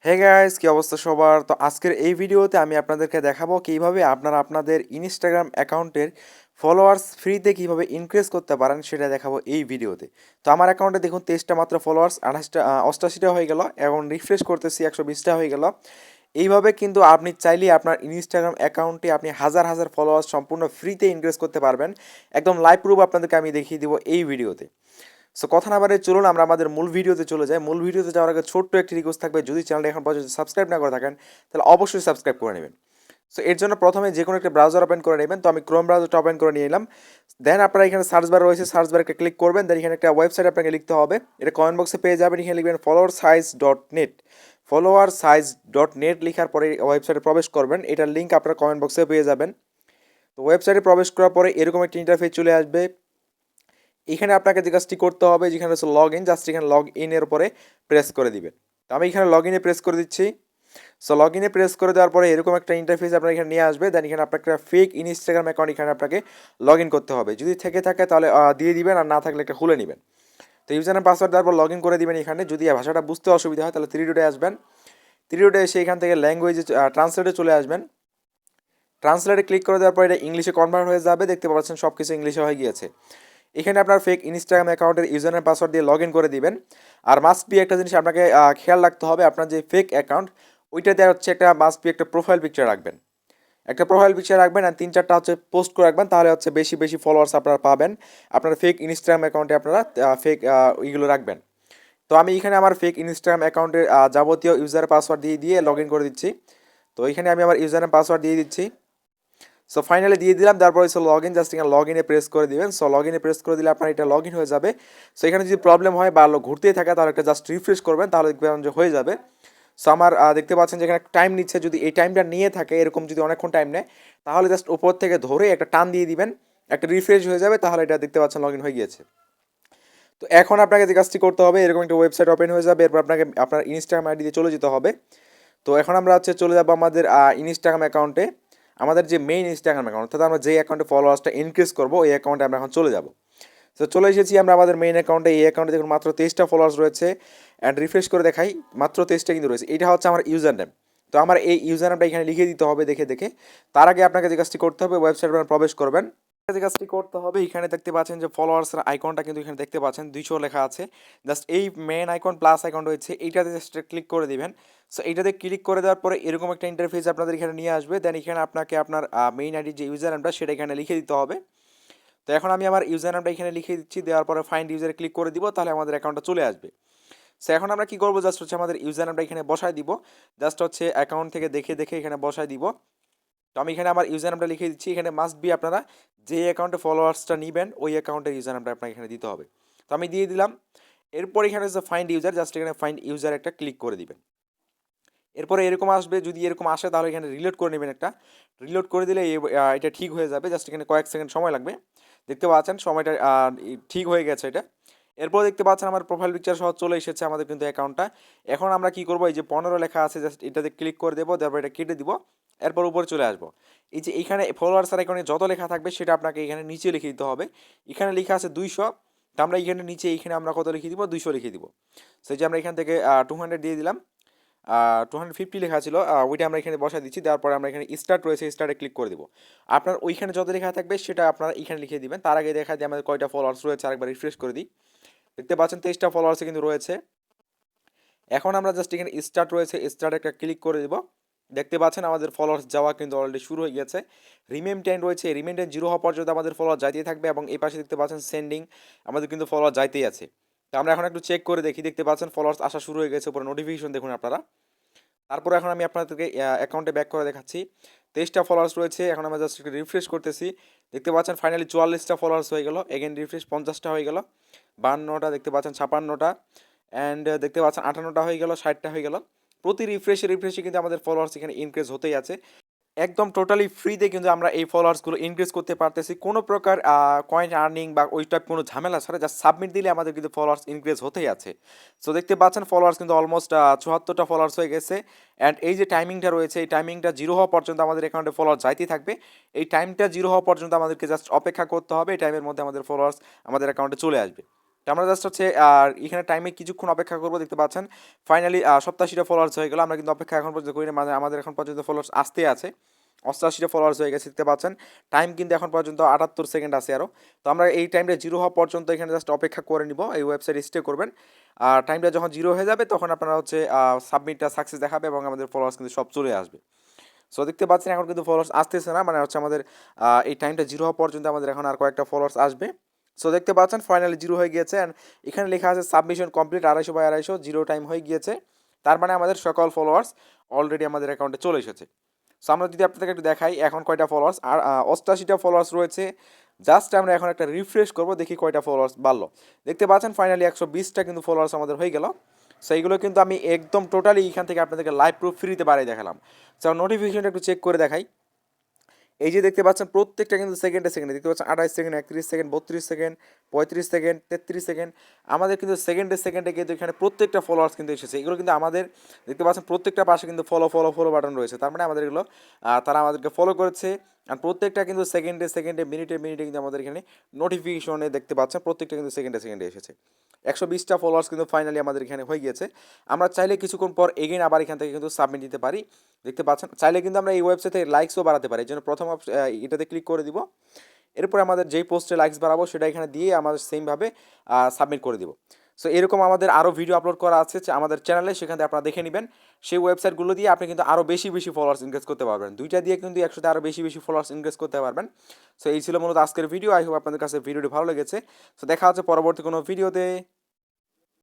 Hey guys, কি অবস্থা সবার? তো আজকের এই ভিডিওতে আমি আপনাদেরকে দেখাবো কিভাবে আপনারা আপনাদের ইনস্টাগ্রাম অ্যাকাউন্টের ফলোয়ার্স ফ্রিতে কিভাবে ইনক্রিজ করতে পারেন সেটা দেখাবো এই ভিডিওতে। তো আমার অ্যাকাউন্টে দেখুন 23টা মাত্র ফলোয়ার্স, 88টা হয়ে গেল, এখন রিফ্রেশ করতেছি 120টা হয়ে গেল। এইভাবে কিন্তু আপনি চাইলেই আপনার ইনস্টাগ্রাম অ্যাকাউন্টে আপনি হাজার হাজার ফলোয়ার্স সম্পূর্ণ ফ্রিতে ইনক্রিজ করতে পারবেন। একদম লাইভ প্রুফ আপনাদেরকে আমি দেখিয়ে দিব এই ভিডিওতে। সো কথা না বাড়িয়ে চলুন আমরা আমাদের মূল ভিডিওতে চলে যাই। মূল ভিডিওতে যাওয়ার আগে ছোট্ট একটি রিকোয়েস্ট থাকবে, যদি চ্যানেলটা এখন পর্যন্ত সাবস্ক্রাইব না করে থাকেন তাহলে অবশ্যই সাবস্ক্রাইব করে নেবেন। সো এর জন্য প্রথমে যে কোনো একটা ব্রাউজার ওপেন করে নেবেন। তো আমি ক্রোম ব্রাউজারটা ওপেন করে নিয়ে এলাম। দেন আপনারা এখানে সার্চ বার রয়েছে, সার্চ বারে ক্লিক করবেন। দেন এখানে একটা ওয়েবসাইট আপনাকে লিখতে হবে, এটা কমেন্ট বক্সে পেয়ে যাবেন। এখানে লিখবেন followersize.net। followersize.net লেখার পরে ওয়েবসাইটে প্রবেশ করবেন, এটার লিঙ্ক আপনারা কমেন্ট বক্সে পেয়ে যাবেন। তো ওয়েবসাইটে প্রবেশ করার পরে এরকম একটা ইন্টারফেস চলে আসবে। এখানে আপনাকে যে কাজটি করতে হবে, যেখানে হচ্ছে লগ ইন, জাস্ট এখানে লগ ইনের উপরে প্রেস করে দিবেন। তো আমি এখানে লগ ইনে প্রেস করে দিচ্ছি। সো লগ ইনে প্রেস করে দেওয়ার পরে এরকম একটা ইন্টারফেস আপনার এখানে নিয়ে আসবে। দেন এখানে আপনাকে একটা ফেক ইনস্টাগ্রাম অ্যাকাউন্ট এখানে আপনাকে লগ ইন করতে হবে। যদি থেকে থাকে তাহলে দিয়ে দিবেন, আর না থাকলে একটা খুলে নেবেন। তো ইউজার নেম পাসওয়ার্ড দেওয়ার পর লগ ইন করে দিবেন। এখানে যদি ভাষাটা বুঝতে অসুবিধা হয় তাহলে থ্রি ডটে আসবেন। থ্রি ডটে এসে এখান থেকে ল্যাঙ্গুয়েজে ট্রান্সলেটে চলে আসবেন। ট্রান্সলেটে ক্লিক করে দেওয়ার পর এটা ইংলিশে কনভার্ট হয়ে যাবে। দেখতে পাচ্ছেন সব কিছু ইংলিশে হয়ে গিয়েছে। এখানে আপনার ফেক ইনস্টাগ্রাম অ্যাকাউন্টের ইউজার নেম পাসওয়ার্ড দিয়ে লগ ইন করে দিবেন। আর মাস্ট বি একটা জিনিস আপনাকে খেয়াল রাখতে হবে, আপনার যে ফেক অ্যাকাউন্ট ওইটাতে হচ্ছে একটা মাস্ট বি একটা প্রোফাইল পিকচার রাখবেন। একটা প্রোফাইল পিকচার রাখবেন আর 3-4টা হচ্ছে পোস্ট করে রাখবেন, তাহলে হচ্ছে বেশি বেশি ফলোয়ার্স আপনারা পাবেন। আপনার ফেক ইনস্টাগ্রাম অ্যাকাউন্টে আপনারা ফেক ওইগুলো রাখবেন। তো আমি এখানে আমার ফেক ইনস্টাগ্রাম অ্যাকাউন্টের যাবতীয় ইউজার পাসওয়ার্ড দিয়ে দিয়ে লগ ইন করে দিচ্ছি। তো এখানে আমি আমার ইউজার পাসওয়ার্ড দিয়ে দিচ্ছি। সো ফাইনালি দিয়ে দিলাম। তারপর হচ্ছে লগ ইন, জাস্ট এখানে লগ ইনে প্রেস করে দিবেন। সো লগ ইনে প্রেস করে দিলে আপনার এটা লগ ইন হয়ে যাবে। সো এখানে যদি প্রবলেম হয় বা ঘুরতেই থাকে তাহলে একটা জাস্ট রিফ্রেশ করবেন, তাহলে দেখবেন যে হয়ে যাবে। সো আমার দেখতে পাচ্ছেন যে এখানে টাইম নিচ্ছে, যদি এই টাইমটা নিয়ে থাকে, এরকম যদি অনেকক্ষণ টাইম নেয় তাহলে জাস্ট উপর থেকে ধরে একটা টান দিয়ে দিবেন, একটা রিফ্রেশ হয়ে যাবে, তাহলে এটা দেখতে পাচ্ছেন লগ ইন হয়ে গিয়েছে। তো এখন আপনাকে যে কাজটি করতে হবে, এরকম একটা ওয়েবসাইট ওপেন হয়ে যাবে, এরপর আপনাকে আপনার ইনস্টাগ্রাম আইডি দিয়ে চলে যেতে হবে। তো এখন আমরা হচ্ছে চলে যাবো আমাদের ইনস্টাগ্রাম অ্যাকাউন্টে, আমাদের যে মেইন ইনস্টাগ্রাম অ্যাকাউন্ট, অর্থাৎ আমরা যে অ্যাকাউন্টে ফলোয়ার্সটা ইনক্রিজ করবো ওই অ্যাকাউন্টে আমরা এখন চলে যাবো। তো চলে এসেছি আমরা আমাদের মেইন অ্যাকাউন্টে। এই অ্যাকাউন্টে দেখুন মাত্র 23টা ফলোয়ার্স রয়েছে। অ্যান্ড রিফ্রেশ করে দেখাই, মাত্র 23টা কিন্তু রয়েছে। এটা হচ্ছে আমার ইউজার নেম। তো আমার এই ইউজার নেমটা এখানে লিখে দিতে হবে দেখে দেখে। তার আগে আপনাকে যে কাজটি করতে হবে, ওয়েবসাইটে প্রবেশ করবেন। যে কাজটি করতে হবে, এখানে দেখতে পাচ্ছেন যে ফলোয়ার্সের আইকনটা কিন্তু এখানে দেখতে পাচ্ছেন 200 লেখা আছে। জাস্ট এই মেন আইকন প্লাস আইকন রয়েছে, এইটাতে জাস্ট ক্লিক করে দিবেন। সো এইটাতে ক্লিক করে দেওয়ার পরে এরকম একটা ইন্টারফেস আপনাদের এখানে নিয়ে আসবে। দেন এখানে আপনাকে আপনার মেইন আইডির যে ইউজার নেমটা সেটা এখানে লিখে দিতে হবে। তো এখন আমি আমার ইউজার নামটা এখানে লিখে দিচ্ছি, দেওয়ার পরে ফাইন্ড ইউজারে ক্লিক করে দিব, তাহলে আমাদের অ্যাকাউন্টটা চলে আসবে। সো এখন আমরা কি করবো, জাস্ট হচ্ছে আমাদের ইউজার নামটা এখানে বসায় দিব। জাস্ট হচ্ছে অ্যাকাউন্ট থেকে দেখে দেখে এখানে বসায় দিব। তো আমি এখানে আমার ইউজার নামটা লিখে দিচ্ছি। এখানে মাস্ট বি আপনারা যে অ্যাকাউন্টে ফলোয়ার্সটা নেবেন ওই অ্যাকাউন্টের ইউজার নামটা আপনাকে এখানে দিতে হবে। তো আমি দিয়ে দিলাম। এরপর এখানে হচ্ছে ফাইন্ড ইউজার, জাস্ট এখানে ফাইন্ড ইউজার একটা ক্লিক করে দিবেন। এরপরে এরকম আসবে, যদি এরকম আসে তাহলে এখানে রিলোড করে নেবেন একটা। রিলোড করে দিলে এটা ঠিক হয়ে যাবে, জাস্ট এখানে কয়েক সেকেন্ড সময় লাগবে। দেখতে পাচ্ছেন সময়টা ঠিক হয়ে গেছে এটা। এরপর দেখতে পাচ্ছেন আমার প্রোফাইল পিকচার সহ চলে এসেছে আমাদের কিন্তু অ্যাকাউন্টটা। এখন আমরা কি করবো, এই যে 15 লেখা আছে জাস্ট এটাতে ক্লিক করে দেবো, তারপর এটা কেটে দিব। এরপর উপরে চলে আসবো। এই যে এইখানে ফলোয়ার্স আর এখানে যত লেখা থাকবে সেটা আপনাকে এখানে নিচে লিখে দিতে হবে। এখানে লেখা আছে 200, তো আমরা এখানে নিচে এইখানে আমরা কত লিখে দিব, 200 লিখে দিব। সেই যে আমরা এখান থেকে 200 দিয়ে দিলাম। 250 লেখা ছিল, ওইটা আমরা এখানে বসা দিচ্ছি। দেওয়ার পরে আমরা এখানে স্টার্ট রয়েছে, স্টার্টে ক্লিক করে দিব। আপনার ওইখানে যত লেখা থাকবে সেটা আপনারা এখানে লিখে দিবেন। তার আগে দেখা দিয়ে আমাদের কয়টা ফলোয়ার্স রয়েছে আরেকবার রিফ্রেশ করে দিই। দেখতে পাচ্ছেন 23টা ফলোয়ার্সে কিন্তু রয়েছে। এখন আমরা জাস্ট এখানে স্টার্ট রয়েছে, স্টার্ট একটা ক্লিক করে দিব। দেখতে পাচ্ছেন আমাদের ফলোয়ার্স যাওয়া কিন্তু অলরেডি শুরু হয়ে গেছে। রিমেম 10 রয়েছে, রিমেম 10 জিরো হওয়া পর্যন্ত আমাদের ফলোয়ার যাইতেই থাকবে, এবং এই পাশে দেখতে পাচ্ছেন সেন্ডিং, আমাদের কিন্তু ফলোয়ার যাইতেই আছে। তো আমরা এখন একটু চেক করে দেখি। দেখতে পাচ্ছেন ফলোয়ার্স আসা শুরু হয়ে গেছে, উপরে নোটিফিকেশন দেখুন আপনারা। তারপরে এখন আমি আপনাদেরকে অ্যাকাউন্টে ব্যাক করে দেখাচ্ছি। 23টা ফলোয়ার্স রয়েছে, এখন আমরা জাস্ট একটু রিফ্রেশ করতেছি। দেখতে পাচ্ছেন ফাইনালি 44টা ফলোয়ার্স হয়ে গেল। এগেন রিফ্রেশ, 50টা হয়ে গেল, 52টা দেখতে পাচ্ছেন, 56টা, অ্যান্ড দেখতে পাচ্ছেন 58টা হয়ে গেল, 60টা হয়ে গেল। প্রতি রিফ্রেশে রিফ্রেশে কিন্তু আমাদের ফলোয়ার্স এখানে ইনক্রিজ হতেই আছে। একদম টোটালি ফ্রিতে কিন্তু আমরা এই ফলোয়ার্সগুলো ইনক্রিজ করতে পারতেছি, কোনো প্রকার কয়েন আর্নিং বা ওই টাইপ কোনো ঝামেলা ছাড়া জাস্ট সাবমিট দিলে আমাদের কিন্তু ফলোয়ার্স ইনক্রিজ হতেই আছে। সো দেখতে পাচ্ছেন ফলোয়ার্স কিন্তু অলমোস্ট 74টা ফলোয়ার্স হয়ে গেছে। অ্যান্ড এই যে টাইমিংটা রয়েছে, এই টাইমিংটা জিরো হওয়া পর্যন্ত আমাদের অ্যাকাউন্টে ফলোয়ার যাইতেই থাকবে। এই টাইমটা জিরো হওয়া পর্যন্ত আমাদেরকে জাস্ট অপেক্ষা করতে হবে, এই টাইমের মধ্যে আমাদের ফলোয়ার্স আমাদের অ্যাকাউন্টে চলে আসবে। তো আমরা জাস্ট হচ্ছে আর এখানে টাইমে কিছুক্ষণ অপেক্ষা করবো। দেখতে পাচ্ছেন ফাইনালি 87টা ফলোয়ার্স হয়ে গেল। আমরা কিন্তু অপেক্ষা এখন পর্যন্ত করি না, মানে আমাদের এখন পর্যন্ত ফলোয়ার্স আসতে আছে। 88টা ফলোয়ার্স হয়ে গেছে দেখতে পাচ্ছেন। টাইম কিন্তু এখন পর্যন্ত 78 সেকেন্ড আছে আরও। তো আমরা এই টাইমটা জিরো হওয়া পর্যন্ত এখানে জাস্ট অপেক্ষা করে নিব, এই ওয়েবসাইটে স্টে করবেন। আর টাইমটা যখন জিরো হয়ে যাবে তখন আপনারা হচ্ছে সাবমিটটা সাকসেস দেখাবে এবং আমাদের ফলোয়ার্স কিন্তু সব চলে আসবে। সো দেখতে পাচ্ছেন এখন কিন্তু ফলোয়ার্স আসতেছে না, মানে হচ্ছে আমাদের এই টাইমটা জিরো হওয়া পর্যন্ত আমাদের এখন আর কয়েকটা ফলোয়ার্স আসবে। সো দেখতে পাচ্ছেন ফাইনালি জিরো হয়ে গিয়েছে অ্যান্ড এখানে লেখা আছে সাবমিশন কমপ্লিট 250/250 জিরো টাইম হয়ে গিয়েছে। তার মানে আমাদের সকল ফলোয়ার্স অলরেডি আমাদের অ্যাকাউন্টে চলে এসেছে। সো আমরা যদি আপনাদেরকে একটু দেখাই এখন কয়টা ফলোয়ার্স, আর 88টা ফলোয়ার্স রয়েছে। জাস্ট আমরা এখন একটা রিফ্রেশ করবো, দেখি কয়টা ফলোয়ার্স বাড়লো। দেখতে পাচ্ছেন ফাইনালি 120টা কিন্তু ফলোয়ার্স আমাদের হয়ে গেল। সো এইগুলো কিন্তু আমি একদম টোটালি এখান থেকে আপনাদেরকে লাইভ প্রুফ ফ্রিতে বাড়িয়ে দেখালাম। সো নোটিফিকেশনটা একটু চেক করে দেখাই। এই যে দেখতে পাচ্ছেন প্রত্যেকটা কিন্তু সেকেন্ডে সেকেন্ডে দেখতে পাচ্ছেন 28 second, 31 second, 32 second, 35 second, 33 second. আমাদের কিন্তু সেকেন্ডে সেকেন্ডে কিন্তু এখানে প্রত্যেকটা ফলোয়ার্স কিন্তু এসেছে। এগুলো কিন্তু আমাদের দেখতে পাচ্ছেন প্রত্যেকটা পাশে কিন্তু ফলো ফলো ফলো বাটন রয়েছে। তার মানে আমাদের এগুলো তারা আমাদেরকে ফলো করেছে। আর প্রত্যেকটা কিন্তু সেকেন্ডে সেকেন্ডে, মিনিটে মিনিটে কিন্তু আমাদের এখানে নোটিফিকেশনে দেখতে পাচ্ছেন প্রত্যেকটা কিন্তু সেকেন্ডে সেকেন্ডে এসেছে। 120টা ফলোয়ার্স কিন্তু ফাইনালি আমাদের এখানে হয়ে গিয়েছে। আমরা চাইলে কিছুক্ষণ পর এগেইন আবার এখান থেকে কিন্তু সাবমিট দিতে পারি। দেখতে পাচ্ছেন চাইলে কিন্তু আমরা এই ওয়েবসাইটে লাইকসও বাড়াতে পারি। এই জন্য প্রথম এটাতে ক্লিক করে দিব। এরপরে আমাদের যেই পোস্টে লাইকস বাড়াবো সেটা এখানে দিয়ে আমাদের সেমভাবে সাবমিট করে দিব। সো এরকম আমাদের আরও ভিডিও আপলোড করা আছে আমাদের চ্যানেলে, সেখান থেকে আপনারা দেখে নেবেন। সেই ওয়েবসাইটগুলো দিয়ে আপনি কিন্তু আরও বেশি বেশি ফলোয়ার্স ইনক্রিজ করতে পারবেন। দুইটা দিয়ে কিন্তু একসাথে আরও বেশি বেশি ফলোয়ার্স ইনক্রিজ করতে পারবেন। সো এই ছিল মূলত আজকের ভিডিও। আই হোপ আপনাদের কাছে ভিডিওটি ভালো লেগেছে। সো দেখা হচ্ছে পরবর্তী কোনো ভিডিওতে।